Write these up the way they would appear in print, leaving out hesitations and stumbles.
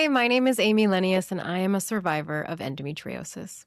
Hi, my name is Amy Lenius, and I am a survivor of endometriosis.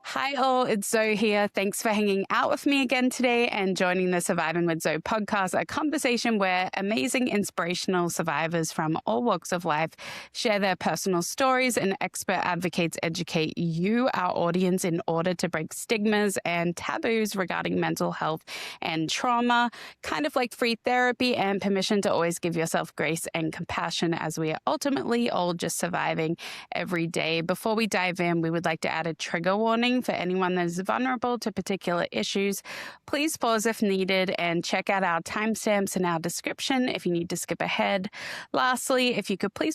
Hi all, it's Zoe here. Thanks for hanging out with me again today and joining the Surviving with Zoe podcast, a conversation where amazing, inspirational survivors from all walks of life share their personal stories and expert advocates educate you, our audience, in order to break stigmas and taboos regarding mental health and trauma, kind of like free therapy and permission to always give yourself grace and compassion as we are ultimately all just surviving every day. Before we dive in, we would like to add a trigger warning for anyone that is vulnerable to particular issues. Please pause if needed and check out our timestamps in our description if you need to skip ahead. Lastly, if you could please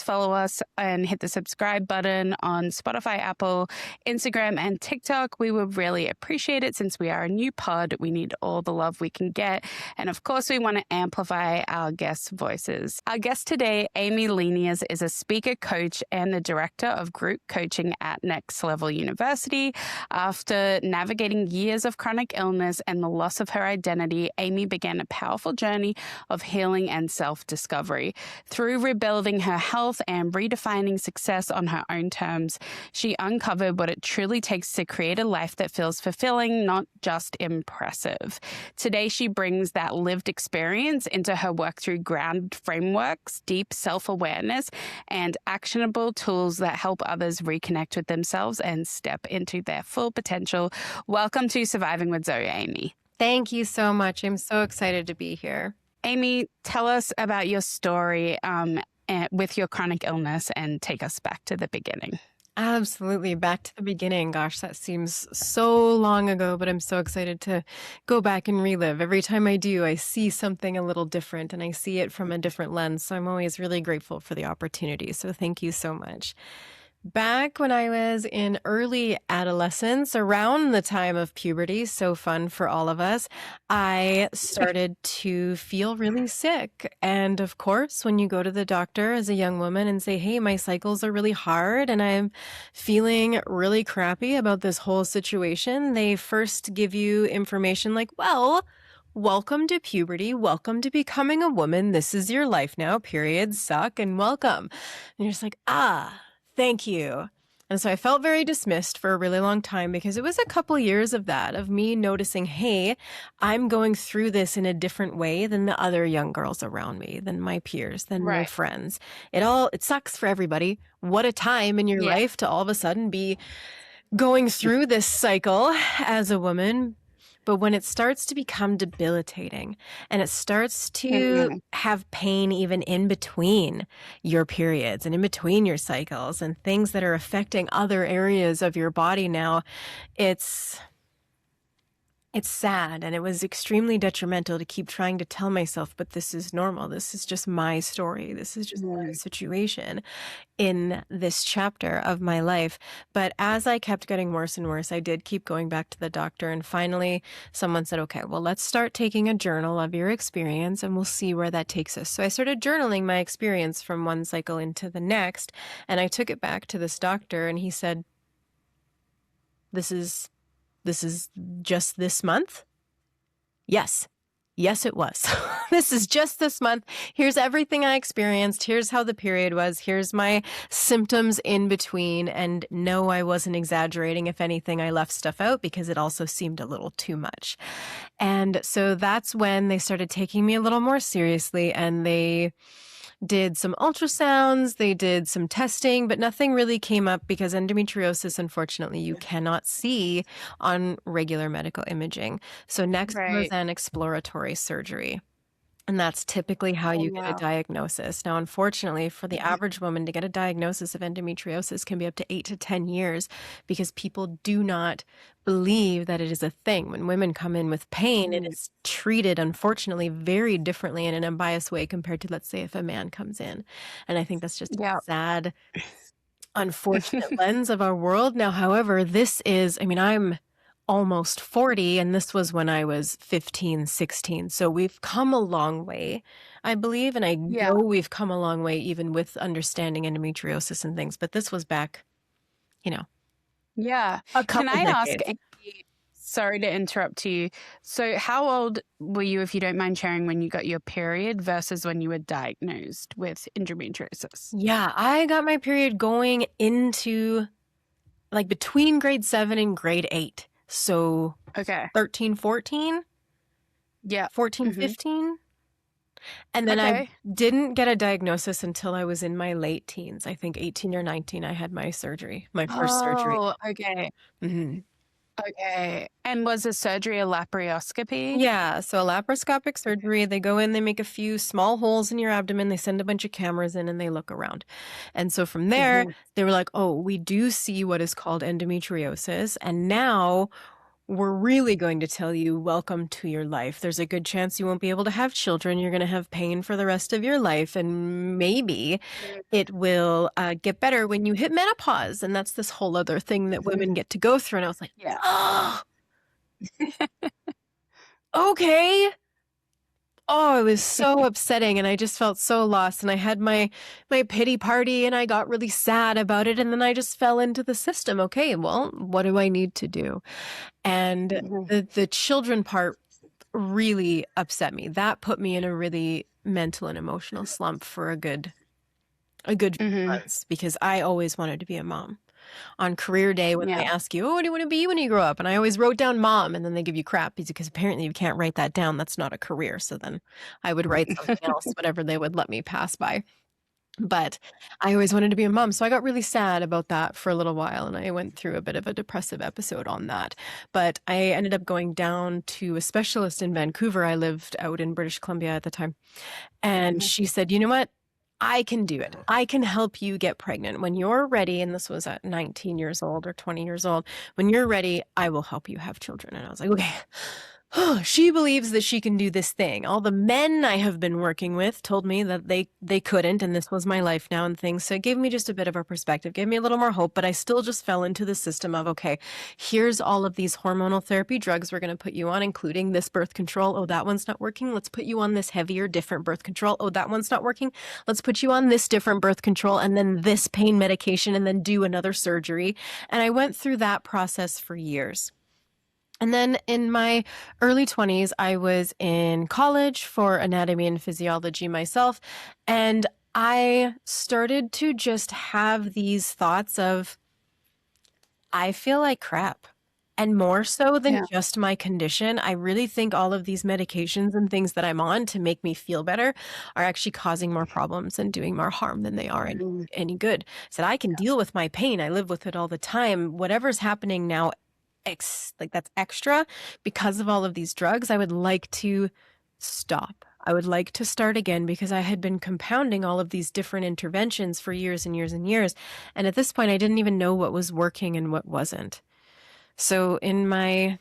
follow us and hit the subscribe button on Spotify, Apple, Instagram, and TikTok. We would really appreciate it since we are a new pod. We need all the love we can get. And of course, we want to amplify our guests' voices. Our guest today, Amy Lenius, is a speaker, coach, and the director of group coaching at Next Level University. After navigating years of chronic illness and the loss of her identity, Amy began a powerful journey of healing and self-discovery. Through rebuilding her health and redefining success on her own terms, she uncovered what it truly takes to create a life that feels fulfilling, not just impressive. Today, she brings that lived experience into her work through grounded frameworks, deep self-awareness, and actionable tools that help others reconnect with themselves and step into their full potential. Welcome to Surviving with Zoe, Amy. Thank you so much. I'm so excited to be here. Amy, tell us about your story with your chronic illness and take us back to the beginning. Absolutely. Back to the beginning. Gosh, that seems so long ago, but I'm so excited to go back and relive. Every time I do, I see something a little different and I see it from a different lens. So I'm always really grateful for the opportunity. So thank you so much. Back when I was in early adolescence, around the time of puberty, so fun for all of us, I started to feel really sick. And of course, when you go to the doctor as a young woman and say, hey, my cycles are really hard and I'm feeling really crappy about this whole situation, they first give you information like, well, welcome to puberty. Welcome to becoming a woman. This is your life now. Periods suck and welcome. And you're just like, thank you. And so I felt very dismissed for a really long time because it was a couple years of that, of me noticing, hey, I'm going through this in a different way than the other young girls around me, than my peers, than my friends. It sucks for everybody. What a time in your life to all of a sudden be going through this cycle as a woman. But when it starts to become debilitating and it starts to have pain even in between your periods and in between your cycles and things that are affecting other areas of your body now, it's sad, and it was extremely detrimental to keep trying to tell myself, but this is normal. This is just my story. This is just my situation in this chapter of my life. But as I kept getting worse and worse, I did keep going back to the doctor. And finally, someone said, okay, well, let's start taking a journal of your experience and we'll see where that takes us. So I started journaling my experience from one cycle into the next. And I took it back to this doctor and he said, This is just this month? Yes, it was. This is just this month. Here's everything I experienced. Here's how the period was. Here's my symptoms in between. And no, I wasn't exaggerating. If anything, I left stuff out because it also seemed a little too much. And so that's when they started taking me a little more seriously, and they did some ultrasounds, they did some testing, but nothing really came up because endometriosis, unfortunately, you cannot see on regular medical imaging. So next was an exploratory surgery. And that's typically how you get a diagnosis. Now, unfortunately, for the average woman to get a diagnosis of endometriosis can be up to 8 to 10 years because people do not believe that it is a thing. When women come in with pain, it is treated, unfortunately, very differently and in a biased way compared to, let's say, if a man comes in. And I think that's just a sad, unfortunate lens of our world. Now, however, I'm almost 40, and this was when I was 15, 16. So we've come a long way, I believe, and I know we've come a long way even with understanding endometriosis and things, but this was back, a couple Can I decades. ask, sorry to interrupt you. So how old were you, if you don't mind sharing, when you got your period versus when you were diagnosed with endometriosis? Yeah, I got my period going into like between grade 7 and grade 8. So Okay. 13, 14, Yeah. 14, Hmm. 15. And then I Okay. didn't get a diagnosis until I was in my late teens. I think 18 or 19, I had my surgery, my first surgery. Oh, okay. Hmm. Okay. And was the surgery a laparoscopy? Yeah, so a laparoscopic surgery, they go in, they make a few small holes in your abdomen, they send a bunch of cameras in and they look around. And so from there, Hmm. they were like, oh, we do see what is called endometriosis. And now we're really going to tell you, welcome to your life. There's a good chance you won't be able to have children. You're going to have pain for the rest of your life. And maybe it will get better when you hit menopause. And that's this whole other thing that women get to go through. And I was like, Yeah. oh, okay. Oh, it was so upsetting and I just felt so lost and I had my pity party and I got really sad about it and then I just fell into the system. Okay, well, what do I need to do? And Hmm. the children part really upset me. That put me in a really mental and emotional slump for a good few Hmm. months because I always wanted to be a mom. On career day, when they Yeah. ask you, oh, what do you want to be when you grow up? And I always wrote down mom, and then they give you crap because apparently you can't write that down. That's not a career. So then I would write something else, whatever they would let me pass by. But I always wanted to be a mom. So I got really sad about that for a little while. And I went through a bit of a depressive episode on that. But I ended up going down to a specialist in Vancouver. I lived out in British Columbia at the time. And Mhm. she said, you know what? I can do it. I can help you get pregnant when you're ready. And this was at 19 years old or 20 years old. When you're ready, I will help you have children. And I was like, okay. She believes that she can do this thing. All the men I have been working with told me that they couldn't, and this was my life now and things. So it gave me just a bit of a perspective, gave me a little more hope, but I still just fell into the system of, okay, here's all of these hormonal therapy drugs we're going to put you on, including this birth control. Oh, that one's not working. Let's put you on this heavier, different birth control. Oh, that one's not working. Let's put you on this different birth control and then this pain medication and then do another surgery. And I went through that process for years. And then in my early 20s, I was in college for anatomy and physiology myself. And I started to just have these thoughts of, I feel like crap. And more so than Yeah. just my condition, I really think all of these medications and things that I'm on to make me feel better are actually causing more problems and doing more harm than they are Mm. any good. Said I can deal with my pain. I live with it all the time. Whatever's happening now, like that's extra because of all of these drugs, I would like to stop. I would like to start again because I had been compounding all of these different interventions for years and years and years. And at this point, I didn't even know what was working and what wasn't. So in my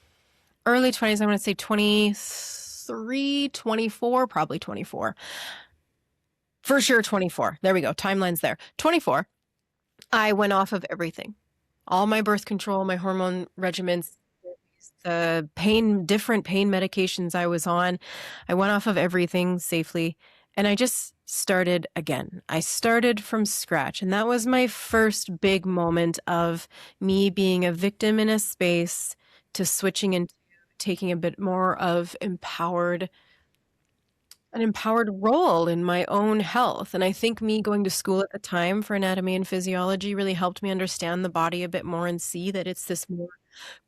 early 20s, I want to say 23, 24, probably 24. For sure, 24. There we go. Timeline's there. 24. I went off of everything. All my birth control, my hormone regimens, the different pain medications I was on. I went off of everything safely and I just started again. I started from scratch. And that was my first big moment of me being a victim in a space to switching into taking a bit more of an empowered role in my own health. And I think me going to school at the time for anatomy and physiology really helped me understand the body a bit more and see that it's this more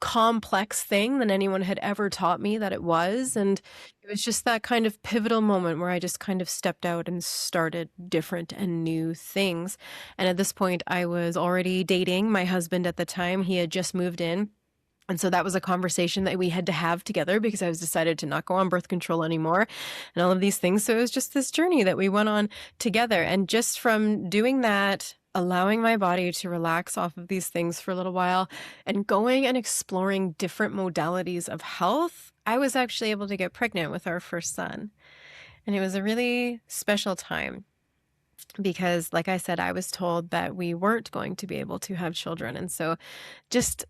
complex thing than anyone had ever taught me that it was. And it was just that kind of pivotal moment where I just kind of stepped out and started different and new things. And at this point, I was already dating my husband at the time. He had just moved in. And so that was a conversation that we had to have together because I was decided to not go on birth control anymore and all of these things. So it was just this journey that we went on together. And just from doing that, allowing my body to relax off of these things for a little while and going and exploring different modalities of health, I was actually able to get pregnant with our first son. And it was a really special time because, like I said, I was told that we weren't going to be able to have children. And so just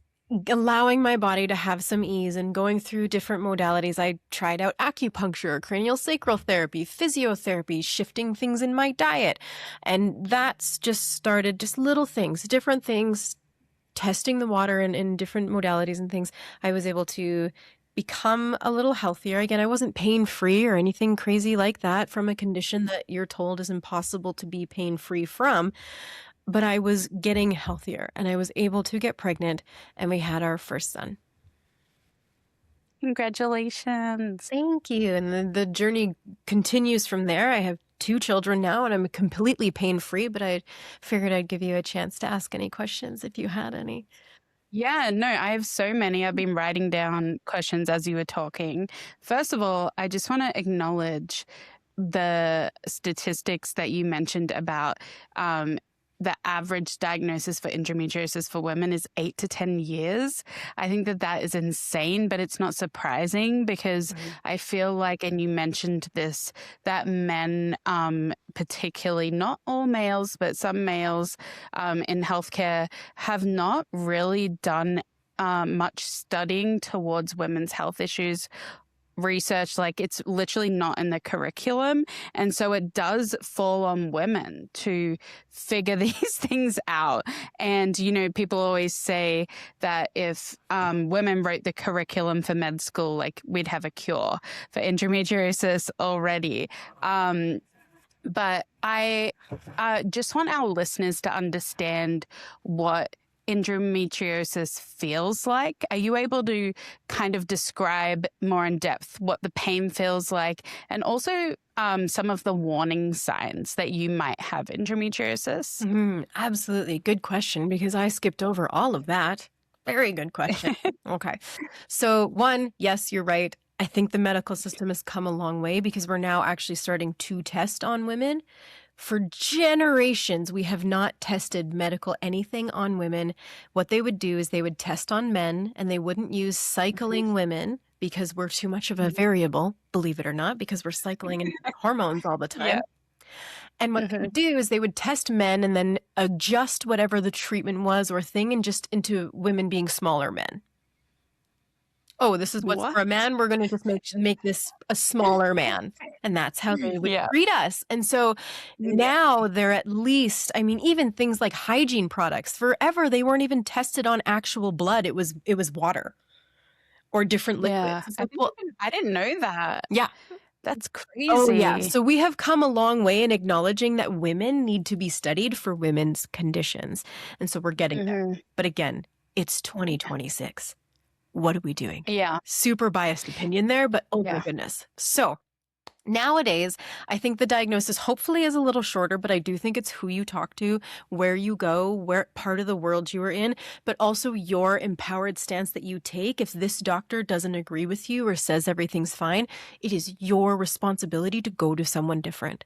allowing my body to have some ease and going through different modalities. I tried out acupuncture, cranial sacral therapy, physiotherapy, shifting things in my diet. And that's just started just little things, different things testing the water in different modalities and things, I was able to become a little healthier. Again, I wasn't pain-free or anything crazy like that from a condition that you're told is impossible to be pain-free from, but I was getting healthier and I was able to get pregnant and we had our first son. Congratulations. Thank you. And the journey continues from there. I have 2 children now and I'm completely pain-free, but I figured I'd give you a chance to ask any questions if you had any. Yeah, no, I have so many. I've been writing down questions as you were talking. First of all, I just want to acknowledge the statistics that you mentioned about the average diagnosis for endometriosis for women is 8 to 10 years. I think that is insane, but it's not surprising because I feel like, and you mentioned this, that men, particularly not all males, but some males in healthcare have not really done much studying towards women's health issues. Research, like it's literally not in the curriculum. And so it does fall on women to figure these things out. And, you know, people always say that if women wrote the curriculum for med school, like we'd have a cure for endometriosis already. But I just want our listeners to understand what endometriosis feels like. Are you able to kind of describe more in depth what the pain feels like and also some of the warning signs that you might have endometriosis? Absolutely. Good question because I skipped over all of that. Very good question. Okay. So 1, yes, you're right. I think the medical system has come a long way because we're now actually starting to test on women. For generations, we have not tested medical anything on women. What they would do is they would test on men and they wouldn't use cycling women because we're too much of a variable, believe it or not, because we're cycling in hormones all the time. Yeah. And what they would do is they would test men and then adjust whatever the treatment was or thing and just into women being smaller men. Oh, this is what's for a man. We're going to just make this a smaller man. And that's how they would treat us. And so now they're at least, I mean, even things like hygiene products, forever, they weren't even tested on actual blood. It was water or different liquids. Yeah. I didn't know that. Yeah. That's crazy. Oh, yeah. So we have come a long way in acknowledging that women need to be studied for women's conditions. And so we're getting there. But again, it's 2026. What are we doing? Yeah. Super biased opinion there, but oh my goodness. So nowadays, I think the diagnosis hopefully is a little shorter, but I do think it's who you talk to, where you go, where part of the world you are in, but also your empowered stance that you take. If this doctor doesn't agree with you or says everything's fine, it is your responsibility to go to someone different.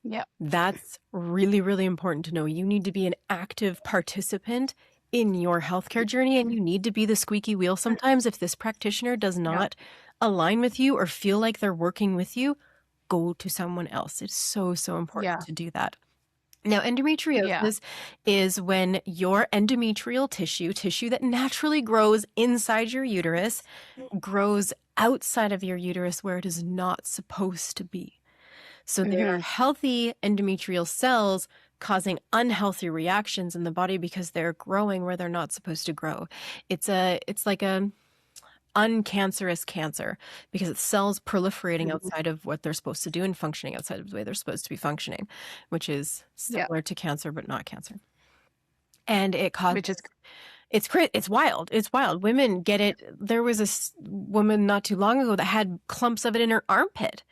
Yeah. That's really, really important to know. You need to be an active participant in your healthcare journey, and you need to be the squeaky wheel sometimes. If this practitioner does not align with you or feel like they're working with you, go to someone else. It's so, so important to do that. Now, endometriosis is when your endometrial tissue that naturally grows inside your uterus, grows outside of your uterus where it is not supposed to be. So there are healthy endometrial cells causing unhealthy reactions in the body because they're growing where they're not supposed to grow. It's like a uncancerous cancer because it's cells proliferating outside of what they're supposed to do and functioning outside of the way they're supposed to be functioning, which is similar to cancer but not cancer. And it causes it's wild. It's wild. Women get it. There was a woman not too long ago that had clumps of it in her armpit.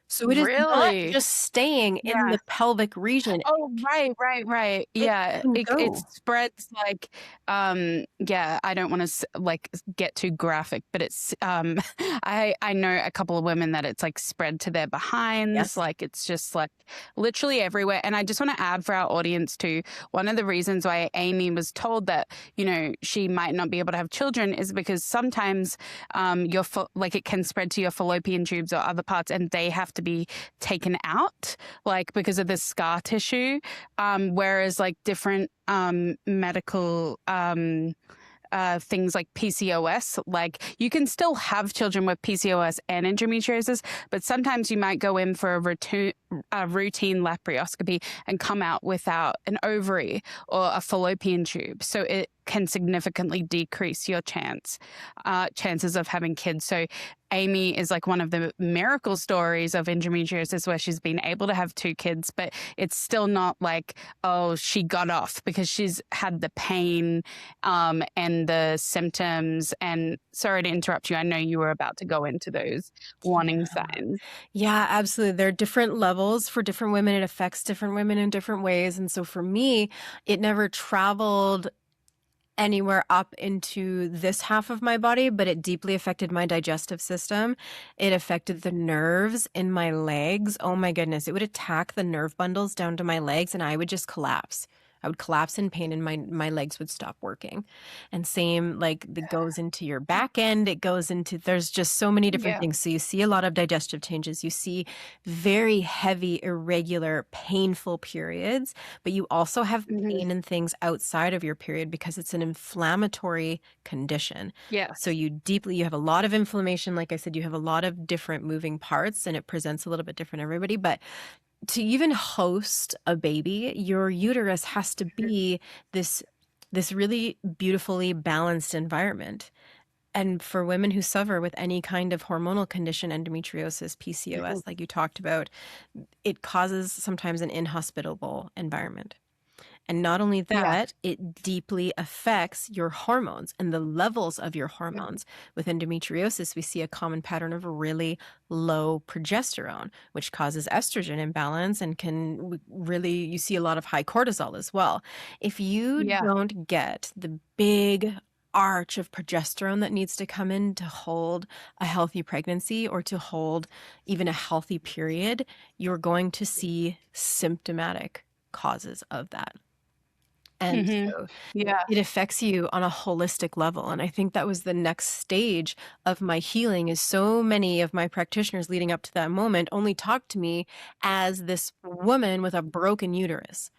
So it is not just staying in the pelvic region. Oh, right. Yeah, it spreads like, I don't want to like get too graphic, but it's, I know a couple of women that it's like spread to their behinds, like it's just like literally everywhere. And I just want to add for our audience too, one of the reasons why Amy was told that, you know, she might not be able to have children is because sometimes like it can spread to your fallopian tubes or other parts and they have to be taken out, like because of the scar tissue, whereas like different medical things like PCOS, like you can still have children with PCOS and endometriosis, but sometimes you might go in for a a routine laparoscopy and come out without an ovary or a fallopian tube. So it can significantly decrease your chances of having kids. So Amy is like one of the miracle stories of endometriosis where she's been able to have 2 kids, but it's still not like, oh, she got off, because she's had the pain and the symptoms. And sorry to interrupt you. I know you were about to go into those warning signs. Yeah, absolutely. There are different levels for different women. It affects different women in different ways. And so for me, it never traveled anywhere up into this half of my body, but it deeply affected my digestive system. It affected the nerves in my legs. Oh my goodness. It would attack the nerve bundles down to my legs and I would just collapse. I would collapse in pain and my legs would stop working. And same, like, it goes into your back end. It goes into, there's just so many different Yeah. things. So you see a lot of digestive changes. You see very heavy, irregular, painful periods, but you also have pain and things outside of your period because it's an inflammatory condition. Yes. So you have a lot of inflammation. Like I said, you have a lot of different moving parts and it presents a little bit different everybody. But to even host a baby, your uterus has to be this really beautifully balanced environment. And for women who suffer with any kind of hormonal condition, endometriosis, PCOS, like you talked about, it causes sometimes an inhospitable environment. And not only that, it deeply affects your hormones and the levels of your hormones. With endometriosis, we see a common pattern of really low progesterone, which causes estrogen imbalance and can really, you see a lot of high cortisol as well. If you don't get the big arch of progesterone that needs to come in to hold a healthy pregnancy or to hold even a healthy period, you're going to see symptomatic causes of that. And so it affects you on a holistic level. And I think that was the next stage of my healing, is so many of my practitioners leading up to that moment only talked to me as this woman with a broken uterus.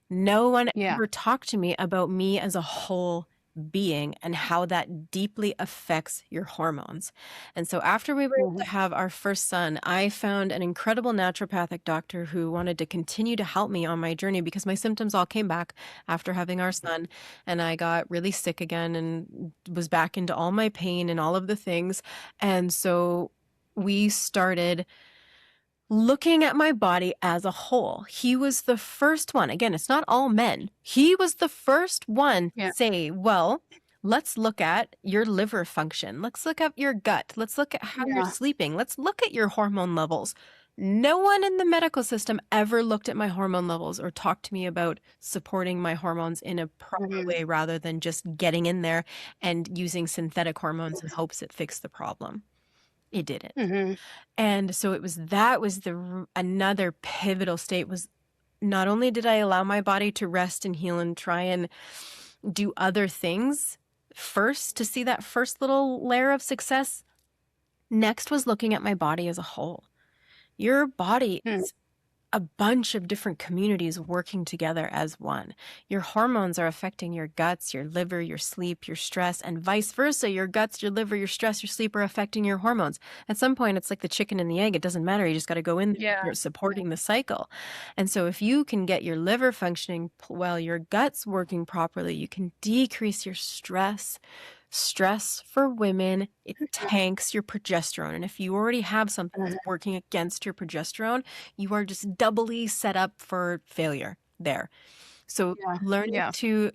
No one ever talked to me about me as a whole being and how that deeply affects your hormones. And so after we were able to have our first son, I found an incredible naturopathic doctor who wanted to continue to help me on my journey because my symptoms all came back after having our son. And I got really sick again and was back into all my pain and all of the things. And so we started looking at my body as a whole. He was the first one. Again, it's not all men. He was the first one to say, well, let's look at your liver function. Let's look at your gut. Let's look at how you're sleeping. Let's look at your hormone levels. No one in the medical system ever looked at my hormone levels or talked to me about supporting my hormones in a proper way rather than just getting in there and using synthetic hormones in hopes it fixed the problem. It didn't. And so that was another pivotal state. Was not only did I allow my body to rest and heal and try and do other things first to see that first little layer of success, next was looking at my body as a whole. Your body is a bunch of different communities working together as one. Your hormones are affecting your guts, your liver, your sleep, your stress, and vice versa. Your guts, your liver, your stress, your sleep are affecting your hormones. At some point, it's like the chicken and the egg. It doesn't matter. You just got to go in there and start supporting the cycle. And so if you can get your liver functioning well, your gut's working properly, you can decrease your stress. Stress for women, it tanks your progesterone. And if you already have something that's working against your progesterone, you are just doubly set up for failure there. So learning to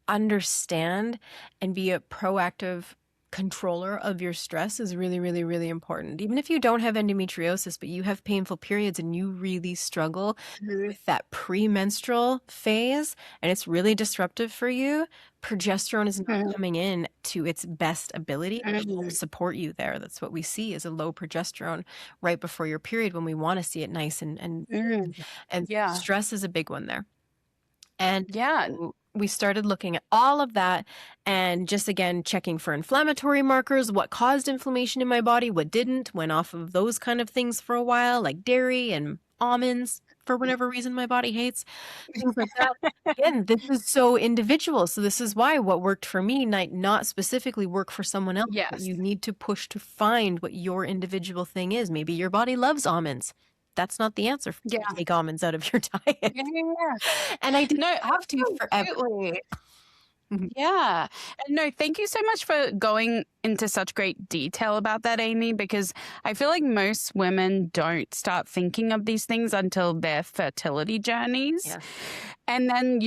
understand and be a proactive controller of your stress is really, really, really important. Even if you don't have endometriosis, but you have painful periods and you really struggle with that premenstrual phase and it's really disruptive for you, progesterone is not coming in to its best ability to support you there. That's what we see, is a low progesterone right before your period when we want to see it nice and stress is a big one there. And so we started looking at all of that and just, again, checking for inflammatory markers, what caused inflammation in my body, what didn't, went off of those kind of things for a while, like dairy and almonds for whatever reason my body hates, things like that. Again, this is so individual. So this is why what worked for me might not specifically work for someone else. You need to push to find what your individual thing is. Maybe your body loves almonds. That's not the answer for you Yeah. to take almonds out of your diet. Yeah, yeah, yeah. And I didn't No, have to forever. absolutely. Mhm. Yeah. And no, thank you so much for going into such great detail about that, Amy, because I feel like most women don't start thinking of these things until their fertility journeys. Yes. And then,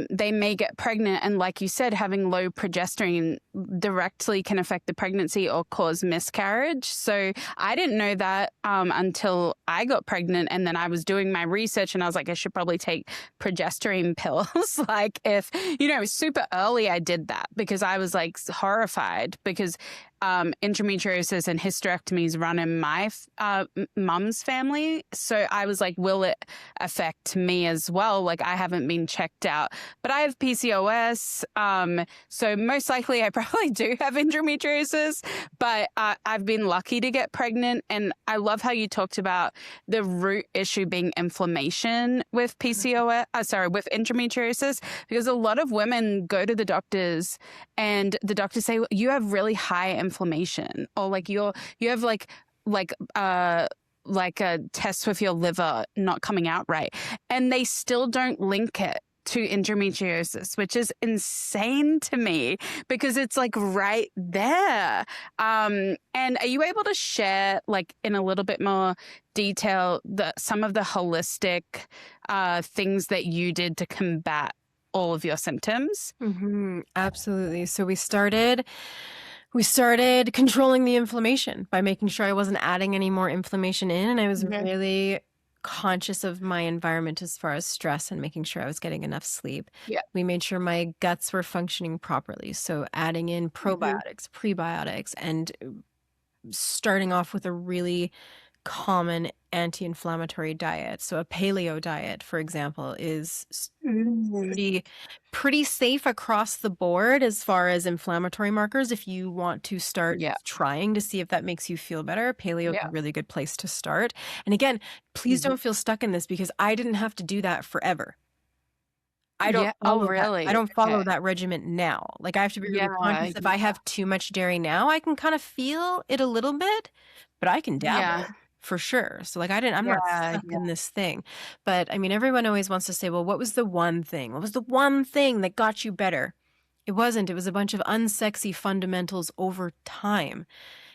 they may get pregnant. And like you said, having low progesterone directly can affect the pregnancy or cause miscarriage. So I didn't know that until I got pregnant. And then I was doing my research and I was like, I should probably take progesterone pills. Like if, super early I did that because I was like horrified because endometriosis and hysterectomies run in my mum's family. So I was like, will it affect me as well? Like I haven't been checked out, but I have PCOS. So most likely I probably do have endometriosis, but I've been lucky to get pregnant. And I love how you talked about the root issue being inflammation with with endometriosis, because a lot of women go to the doctors and the doctors say, well, you have really high inflammation, or like you have like a test with your liver not coming out right, and they still don't link it to endometriosis, which is insane to me because it's like right there. And are you able to share like in a little bit more detail some of the holistic things that you did to combat all of your symptoms? Absolutely. So we started controlling the inflammation by making sure I wasn't adding any more inflammation in. And I was Mhm. really conscious of my environment as far as stress and making sure I was getting enough sleep. Yeah. We made sure my guts were functioning properly. So adding in Mhm. probiotics, prebiotics, and starting off with a really common anti-inflammatory diet. So a paleo diet, for example, is Mm. pretty safe across the board as far as inflammatory markers. If you want to start Yeah. trying to see if that makes you feel better, paleo is Yeah. a really good place to start. And again, please Mhm. don't feel stuck in this because I didn't have to do that forever. I don't Yeah. Oh, follow that. I really? don't follow Okay. that regimen now. Like I have to be really Yeah. conscious if I have too much dairy now, I can kind of feel it a little bit, but I can Yeah. dabble for sure. So like I'm not Yeah. stuck Yeah. in this thing. But I mean, everyone always wants to say, well, what was the one thing? What was the one thing that got you better? It wasn't. It was a bunch of unsexy fundamentals over time.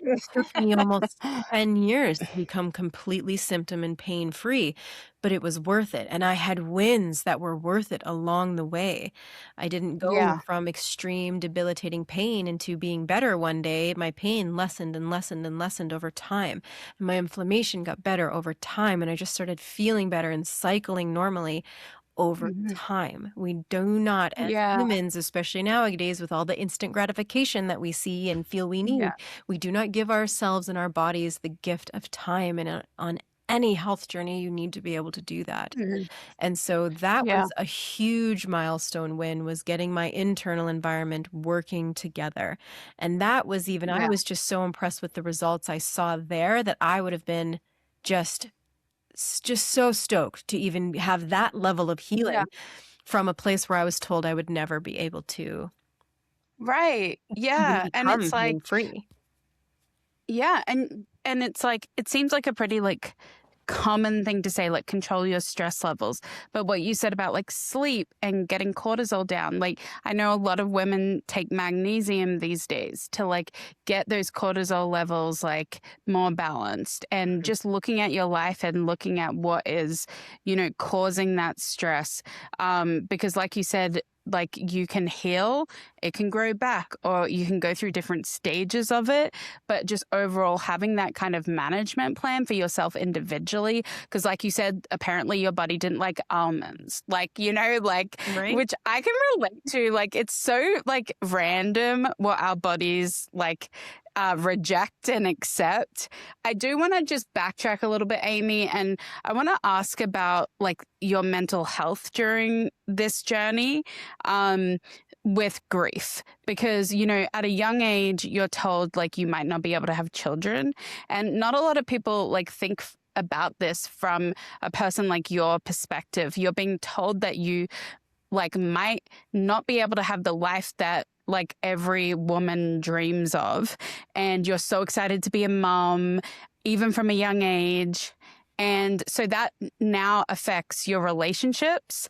It took me almost 10 years to become completely symptom and pain free, but it was worth it. And I had wins that were worth it along the way. I didn't go Yeah. from extreme debilitating pain into being better one day. My pain lessened and lessened and lessened over time. And my inflammation got better over time. And I just started feeling better and cycling normally over Mhm. time. We do not, as Yeah. humans, especially nowadays with all the instant gratification that we see and feel we Yeah. need, we do not give ourselves and our bodies the gift of time. And on any health journey, you need to be able to do that. Mhm. And so that Yeah. was a huge milestone win, was getting my internal environment working together. And that was I Yeah. was just so impressed with the results I saw there that I would have been just just so stoked to even have that level of Yeah. healing from a place where I was told I would never be able to Right. even Yeah. And become it's like, pain free. yeah, and it's like it seems like a pretty like common thing to say, like control your stress levels. But what you said about like sleep and getting cortisol down, like I know a lot of women take magnesium these days to like get those cortisol levels like more balanced. And just looking at your life and looking at what is, causing that stress. Because like you said, like you can heal, it can grow back, or you can go through different stages of it. But just overall having that kind of management plan for yourself individually, because like you said, apparently your body didn't like almonds, like, Right? which I can relate to. Like it's so like random what our bodies like reject and accept. I do want to just backtrack a little bit, Amy, and I want to ask about like your mental health during this journey. With grief, because at a young age you're told like you might not be able to have children, and not a lot of people like think about this from a person like your perspective. You're being told that you like might not be able to have the life that like every woman dreams of, and you're so excited to be a mom even from a young age. And so that now affects your relationships.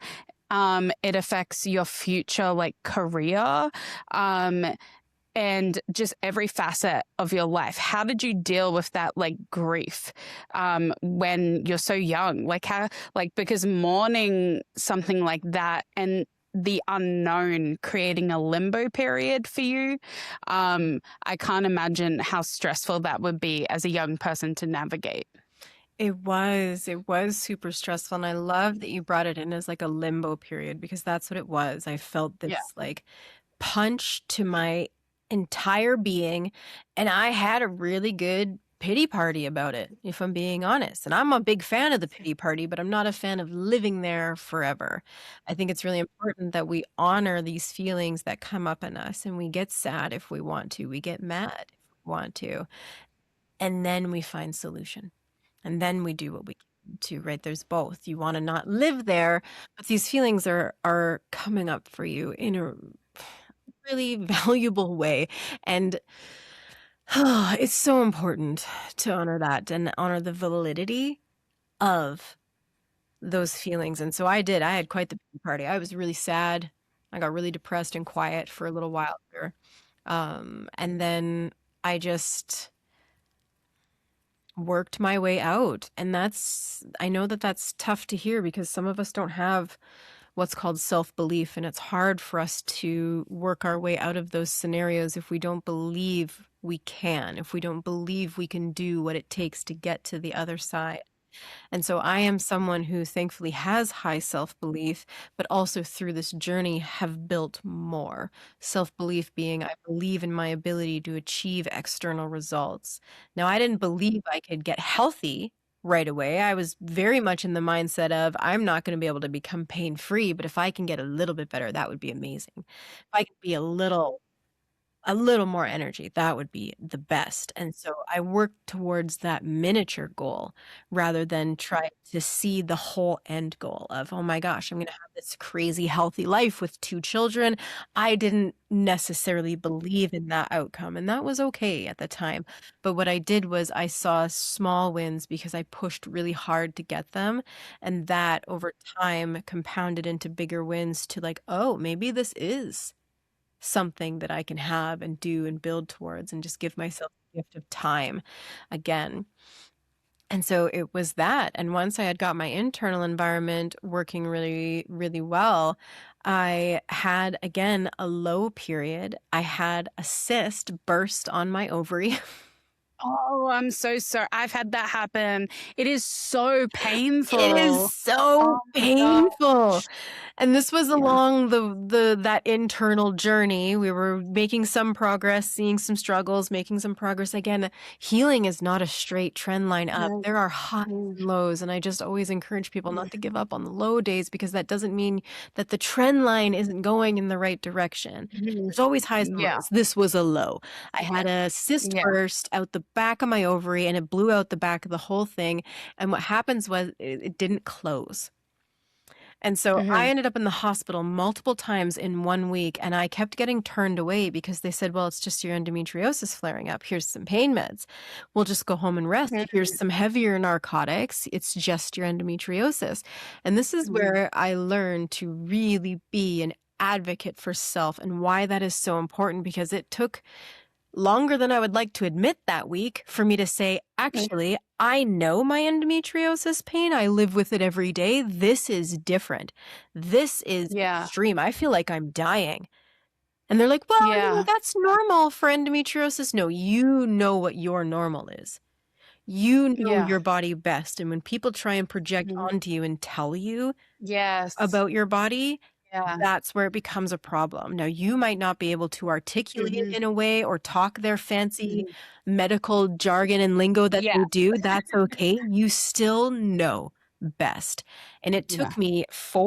It affects your future, like career, and just every facet of your life. How did you deal with that, like grief, when you're so young? Like how, like, because mourning something like that and the unknown creating a limbo period for you, I can't imagine how stressful that would be as a young person to navigate. It was super stressful. And I love that you brought it in as like a limbo period because that's what it was. I felt Yeah. this like punch to my entire being. And I had a really good pity party about it, if I'm being honest. And I'm a big fan of the pity party, but I'm not a fan of living there forever. I think it's really important that we honor these feelings that come up in us and we get sad if we want to, we get mad if we want to, and then we find solution. And then we do what we can to, right? There's both. You want to not live there, but these feelings are coming up for you in a really valuable way. And it's so important to honor that and honor the validity of those feelings. And so I did. I had quite the party. I was really sad. I got really depressed and quiet for a little while there. And then I just worked my way out. And I know that that's tough to hear because some of us don't have what's called self-belief, and it's hard for us to work our way out of those scenarios if we don't believe we can, if we don't believe we can do what it takes to get to the other side. And so I am someone who thankfully has high self-belief, but also through this journey have built more. Self-belief being I believe in my ability to achieve external results. Now, I didn't believe I could get healthy right away. I was very much in the mindset of I'm not going to be able to become pain-free, but if I can get a little bit better, that would be amazing. If I could be a little more energy, that would be the best. And so I worked towards that miniature goal rather than try to see the whole end goal of, oh my gosh, I'm going to have this crazy healthy life with 2 children. I didn't necessarily believe in that outcome, and that was okay at the time. But what I did was I saw small wins because I pushed really hard to get them. And that over time compounded into bigger wins to like, oh, maybe this is something that I can have and do and build towards and just give myself the gift of time again. And so it was that. And once I had got my internal environment working really, really well, I had again a low period. I had a cyst burst on my ovary. Oh, I'm so sorry. I've had that happen. It is so It is painful. so Oh my painful. gosh. And this was Yeah. along the that internal journey. We were making some progress, seeing some struggles, making some progress. Again, healing is not a straight trend line up. Mm, There are highs mm, and lows, and I just always encourage people mm. not to give up on the low days because that doesn't mean that the trend line isn't going in the right direction. Mhm. There's always highs and Yeah. lows. This was a low. I had a cyst Yeah. burst out the back of my ovary and it blew out the back of the whole thing. And what happens was it didn't close. And so I Mhm. ended up in the hospital multiple times in 1 week, and I kept getting turned away because they said, well, it's just your endometriosis flaring up. Here's some pain meds. We'll just go home and rest. Mhm. Here's some heavier narcotics. It's just your endometriosis. And this is Mhm. where I learned to really be an advocate for self and why that is so important because it took longer than I would like to admit that week for me to say, Mm. actually, I know my endometriosis pain. I live with it every day. This is different. This is Yeah. extreme. I feel like I'm dying. And they're like, well, Yeah. that's normal for endometriosis. No, you know what your normal is. You know Yeah. your body best. And when people try and project Mhm. onto you and tell you Yes. about your body, Yeah. that's where it becomes a problem. Now, you might not be able to articulate it Mhm. in a way or talk their fancy Mhm. medical jargon and lingo that Yeah. they do. That's okay. You still know best. And it Yeah. took me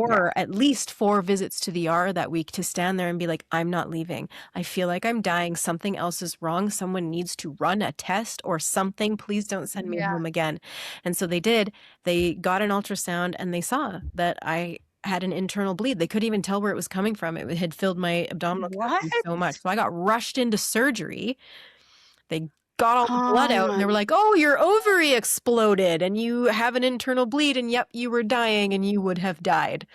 Yeah. at least 4 visits to the ER that week to stand there and be like, I'm not leaving. I feel like I'm dying. Something else is wrong. Someone needs to run a test or something. Please don't send me Yeah. home again. And so they did. They got an ultrasound and they saw that I had an internal bleed. They couldn't even tell where it was coming from. It had filled my abdominal What? cavity so much. So I got rushed into surgery. They got all the blood Oh out and my they were like, oh, your ovary exploded and you have an internal bleed and yep, you were dying and you would have died.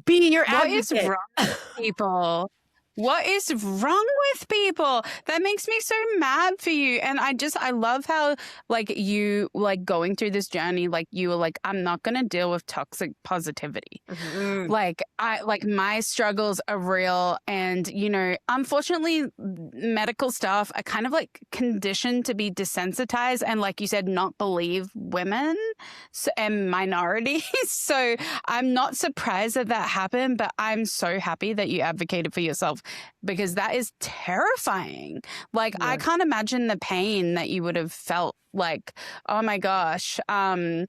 Be your What is advocate. wrong with people? What is wrong with people? That makes me so mad for you. And I love how, like, you, like, going through this journey, like, you were like, I'm not going to deal with toxic positivity. Mhm. Like, my struggles are real. And, you know, unfortunately, medical staff are kind of like conditioned to be desensitized and, like you said, not believe women and minorities. So I'm not surprised that that happened, but I'm so happy that you advocated for yourself because that is terrifying. Like, I Yeah. can't imagine the pain that you would have felt. Like, oh my gosh. And,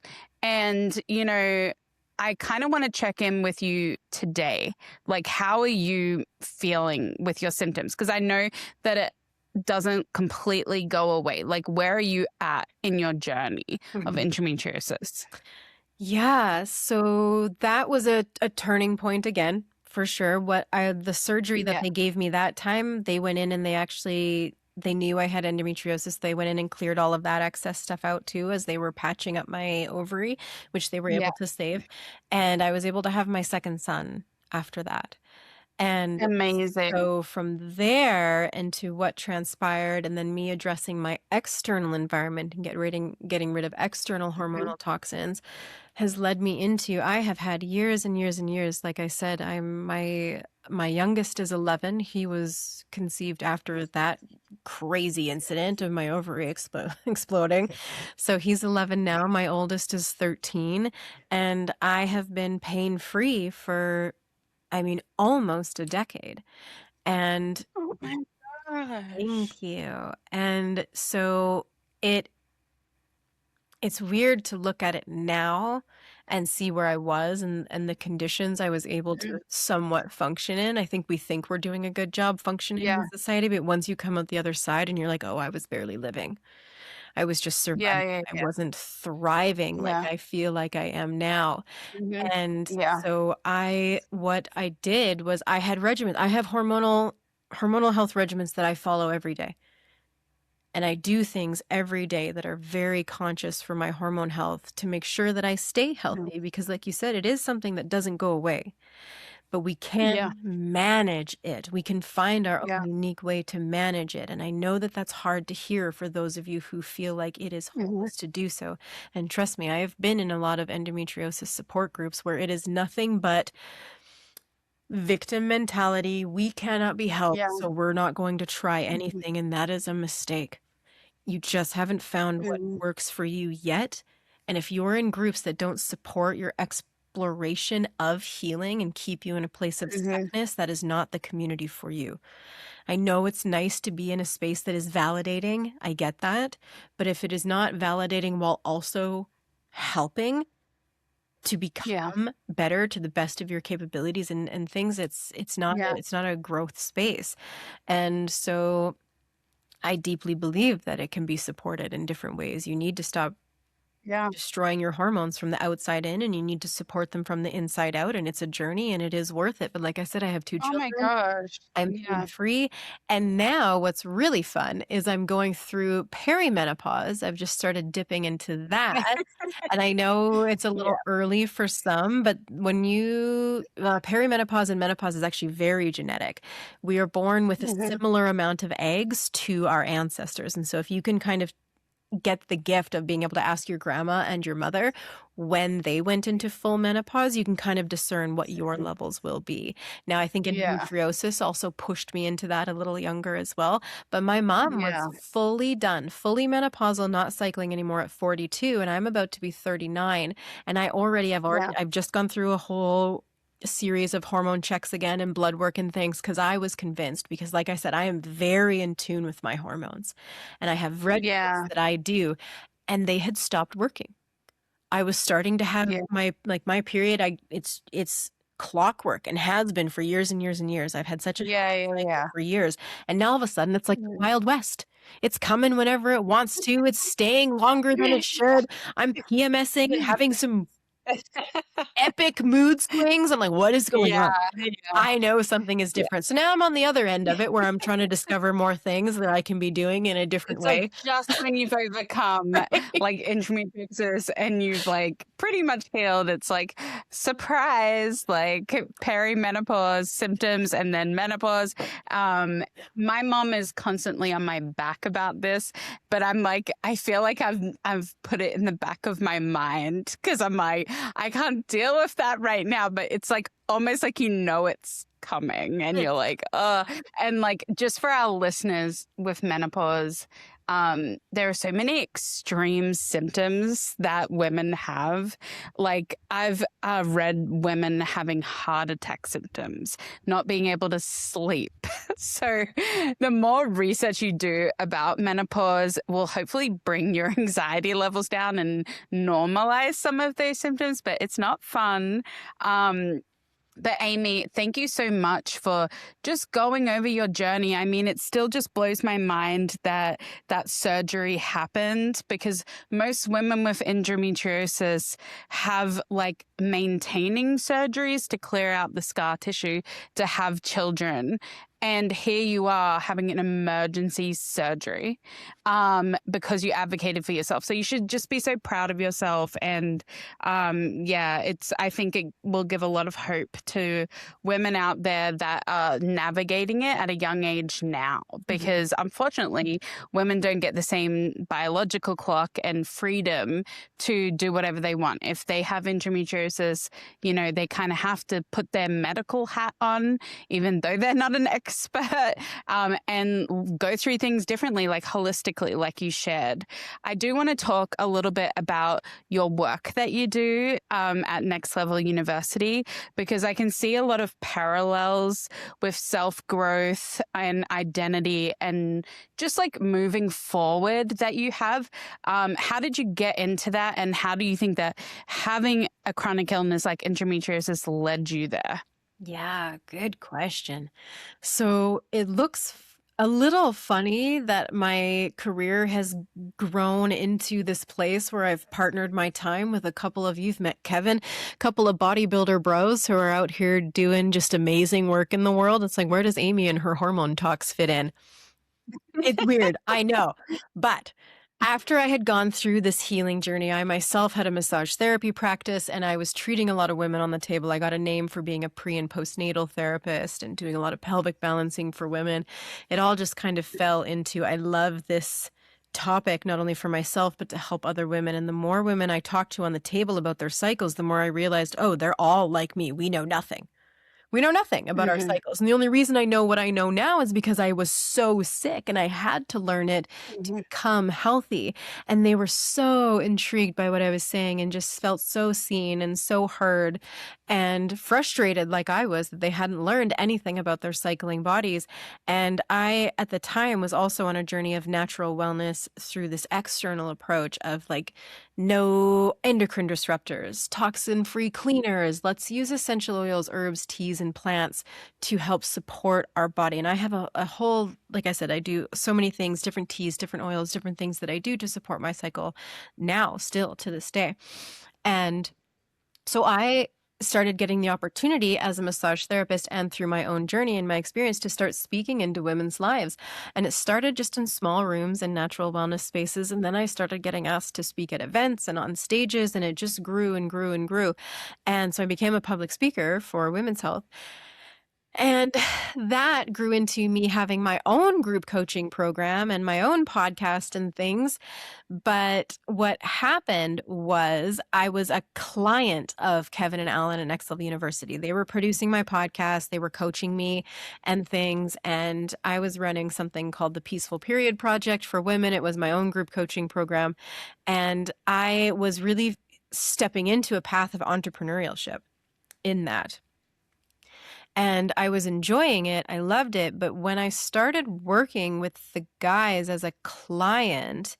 you know, I kind of want to check in with you today. Like, how are you feeling with your symptoms? Because I know that it doesn't completely go away. Like, where are you at in your journey of Mhm. endometriosis? Yeah, so that was a turning point again, for sure. The surgery that Yeah. they gave me that time, they went in and they knew I had endometriosis. They went in and cleared all of that excess stuff out too as they were patching up my ovary, which they were Yeah. able to save. And I was able to have my second son after that. And Amazing. so from there into what transpired, and then me addressing my external environment and getting rid of external Mhm. hormonal toxins has led me into I have had years and years and years. Like I said, my youngest is 11. He was conceived after that crazy incident of my ovary exploding. So he's 11 now. My oldest is 13, and I have been pain-free for, I mean, almost a decade. And Oh my gosh. thank you. And so it it's weird to look at it now and see where I was and the conditions I was able to Mhm. somewhat function in. I think we think we're doing a good job functioning in Yeah. society, but once you come out the other side and you're like, oh, I was barely living. I was just surviving. Yeah. Yeah. I Yeah. wasn't thriving like Yeah. I feel like I am now. Mhm. And Yeah. so what I did was I had regimens. I have hormonal health regimens that I follow every day. And I do things every day that are very conscious for my hormone health to make sure that I stay Mhm. healthy because like you said, it is something that doesn't go away. But we Yeah. can manage it. We can find our Yeah. own unique way to manage it. And I know that that's hard to hear for those of you who feel like it is Mhm. hopeless to do so. And trust me, I have been in a lot of endometriosis support groups where it is nothing but victim mentality. We cannot be helped, Yeah. so we're not going to try Mhm. anything. And that is a mistake. You just haven't found what Mhm. works for you yet. And if you're in groups that don't support your exploration of healing and keep you in a place of Mhm. stuckness, that is not the community for you. I know it's nice to be in a space that is validating. I get that. But if it is not validating while also helping to Yeah. become better to the best of your capabilities and things, Yeah. it's not a growth space. And so I deeply believe that it can be supported in different ways. You need to stop Yeah. destroying your hormones from the outside in, and you need to support them from the inside out. And it's a journey and it is worth it. But like I said, I have two Oh my children. gosh. I'm pain Yeah. free. And now what's really fun is I'm going through perimenopause. I've just started dipping into that. And I know it's a Yeah. little early for some, but when perimenopause and menopause is actually very genetic. We are born with a Mhm. similar amount of eggs to our ancestors. And so if you can kind of get the gift of being able to ask your grandma and your mother when they went into full menopause, you can kind of discern what your levels will be. Now, I think Yeah. endometriosis also pushed me into that a little younger as well. But my mom was Yeah. fully done, fully menopausal, not cycling anymore at 42, and I'm about to be 39. And Yeah. I've just gone through a whole series of hormone checks again and blood work and things because I was convinced, because like I said, I am very in tune with my hormones and I have regimens Yeah. that I do, and they had stopped working. I was starting to have Yeah. my period. It's clockwork and has been for years and years and years. I've had such a Yeah. healthy Yeah. cycle Yeah. for years, and now all of a sudden it's like the Mhm. Wild West. It's coming whenever it wants to. It's staying longer than it should. I'm PMSing and having some epic mood swings. I'm like, what is going Yeah, on? yeah, I know something is yeah. different. So now I'm on the other end of it where I'm trying to discover more things that I can be doing in a different It's like way. just when you've overcome Right? like endometriosis and you've like pretty much healed, it's like surprise, like perimenopause symptoms and then menopause. Um, my mom is constantly on my back about this, but I'm like, I feel like I've put it in the back of my mind because I'm like, I can't deal with that right now. But it's like almost like it's coming and you're like, and like just for our listeners with menopause, there are so many extreme symptoms that women have. Like I've read women having heart attack symptoms, not being able to sleep. So the more research you do about menopause will hopefully bring your anxiety levels down and normalize some of those symptoms, but it's not fun. But Amy, thank you so much for just going over your journey. I mean, it still just blows my mind that that surgery happened because most women with endometriosis have like maintaining surgeries to clear out the scar tissue to have children. And here you are having an emergency surgery because you advocated for yourself. So you should just be so proud of yourself. And I think it will give a lot of hope to women out there that are navigating it at a young age now, because unfortunately, women don't get the same biological clock and freedom to do whatever they want. If they have endometriosis, they kind of have to put their medical hat on, even though they're not an expert, and go through things differently, like holistically, like you shared. I do want to talk a little bit about your work that you do at Next Level University, because I can see a lot of parallels with self-growth and identity and just like moving forward that you have. How did you get into that? And how do you think that having a chronic illness like endometriosis led you there? Yeah, good question. So it looks a little funny that my career has grown into this place where I've partnered my time with a couple of, you've met Kevin, a couple of bodybuilder bros who are out here doing just amazing work in the world. It's like, where does Amy and her hormone talks fit in? It's weird, I know. But after I had gone through this healing journey, I myself had a massage therapy practice and I was treating a lot of women on the table. I got a name for being a pre and postnatal therapist and doing a lot of pelvic balancing for women. It all just kind of fell into, I love this topic, not only for myself, but to help other women. And the more women I talked to on the table about their cycles, the more I realized, oh, they're all like me. We know nothing. We know nothing about our Mm-hmm. cycles. And the only reason I know what I know now is because I was so sick and I had to learn it to Mm-hmm. become healthy. And they were so intrigued by what I was saying and just felt so seen and so heard and frustrated, like I was, that they hadn't learned anything about their cycling bodies. And I, at the time, was also on a journey of natural wellness through this external approach of like no endocrine disruptors, toxin-free cleaners. Let's use essential oils, herbs, teas, and plants to help support our body. And I have a whole, like I said, I do so many things, different teas, different oils, different things that I do to support my cycle now, still to this day. And so I started getting the opportunity as a massage therapist and through my own journey and my experience to start speaking into women's lives. And it started just in small rooms and natural wellness spaces. And then I started getting asked to speak at events and on stages, and it just grew and grew and grew. And so I became a public speaker for women's health. And that grew into me having my own group coaching program and my own podcast and things. But what happened was I was a client of Kevin and Alan at Next Level University. They were producing my podcast, they were coaching me and things. And I was running something called the Peaceful Period Project for women. It was my own group coaching program. And I was really stepping into a path of entrepreneurship in that. And I was enjoying it. I loved it. But when I started working with the guys as a client,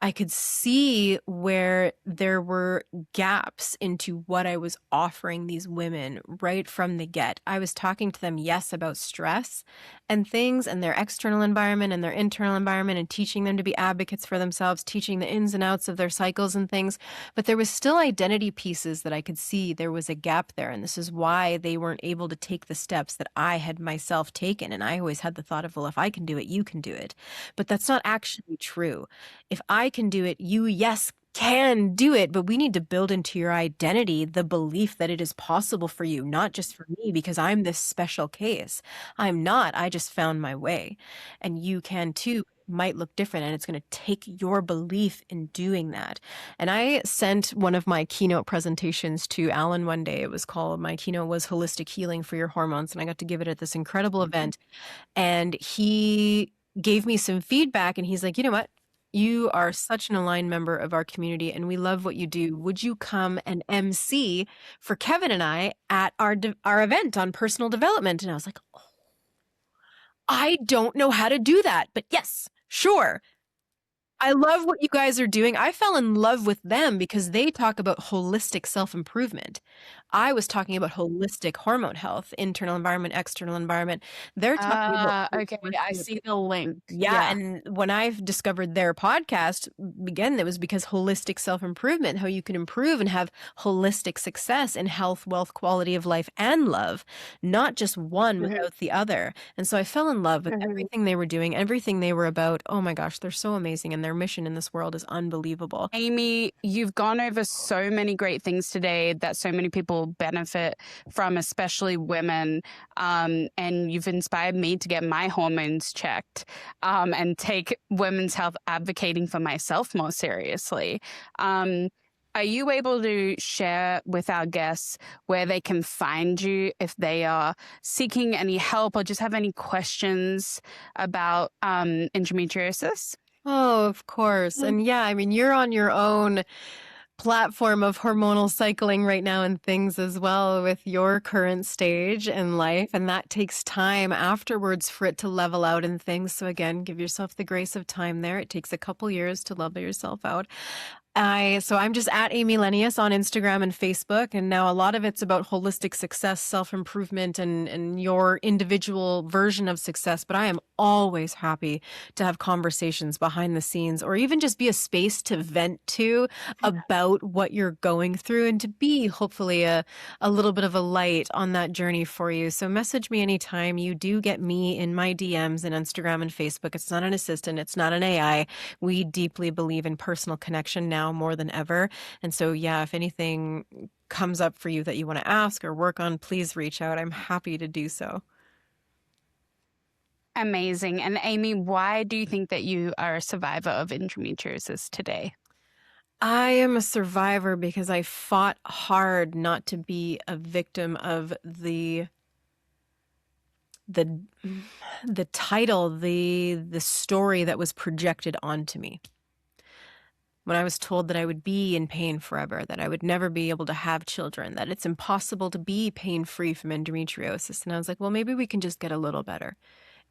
I could see where there were gaps into what I was offering these women right from the get. I was talking to them, yes, about stress and things and their external environment and their internal environment and teaching them to be advocates for themselves, teaching the ins and outs of their cycles and things. But there was still identity pieces that I could see there was a gap there. And this is why they weren't able to take the steps that I had myself taken. And I always had the thought of, well, if I can do it, you can do it. But that's not actually true. If I can do it, you, yes, can do it, but we need to build into your identity the belief that it is possible for you, not just for me, because I'm this special case. I'm not. I just found my way. And you can too. Might look different, and it's going to take your belief in doing that. And I sent one of my keynote presentations to Alan one day. It was called, my keynote was Holistic Healing for Your Hormones. And I got to give it at this incredible event. And he gave me some feedback, and he's like, you know what? You are such an aligned member of our community, and we love what you do. Would you come and MC for Kevin and I at our event on personal development? And I was like, oh, I don't know how to do that, but yes, sure. I love what you guys are doing. I fell in love with them because they talk about holistic self-improvement. I was talking about holistic hormone health, internal environment, external environment. They're talking about Okay. I holistic. see the link. Yeah, and when I've discovered their podcast, again, it was because holistic self-improvement, how you can improve and have holistic success in health, wealth, quality of life, and love, not just one without the other. And so I fell in love with everything they were doing, everything they were about. Oh my gosh, they're so amazing, and their mission in this world is unbelievable. Amy, you've gone over so many great things today that so many people benefit from, especially women. And you've inspired me to get my hormones checked and take women's health advocating for myself more seriously. Are you able to share with our guests where they can find you if they are seeking any help or just have any questions about endometriosis? Oh, of course. And yeah, I mean, you're on your own platform of hormonal cycling right now and things as well with your current stage in life. And that takes time afterwards for it to level out and things. So again, give yourself the grace of time there. It takes a couple years to level yourself out. So I'm just at Amy Lenius on Instagram and Facebook. And now a lot of it's about holistic success, self-improvement, and your individual version of success. But I am always happy to have conversations behind the scenes, or even just be a space to vent to about what you're going through, and to be hopefully a little bit of a light on that journey for you. So message me anytime. You do get me in my DMs and Instagram and Facebook. It's not an assistant. It's not an AI. We deeply believe in personal connection now more than ever. And so, yeah, if anything comes up for you that you want to ask or work on, please reach out. I'm happy to do so. Amazing. And Amy, why do you think that you are a survivor of endometriosis today? I am a survivor because I fought hard not to be a victim of the title, the story that was projected onto me. When I was told that I would be in pain forever, that I would never be able to have children, that it's impossible to be pain-free from endometriosis. And I was like, well, maybe we can just get a little better.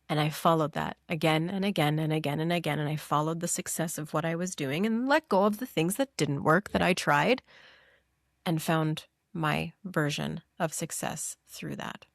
And I followed that again and again and again and again. And I followed the success of what I was doing and let go of the things that didn't work, that I tried, and found my version of success through that.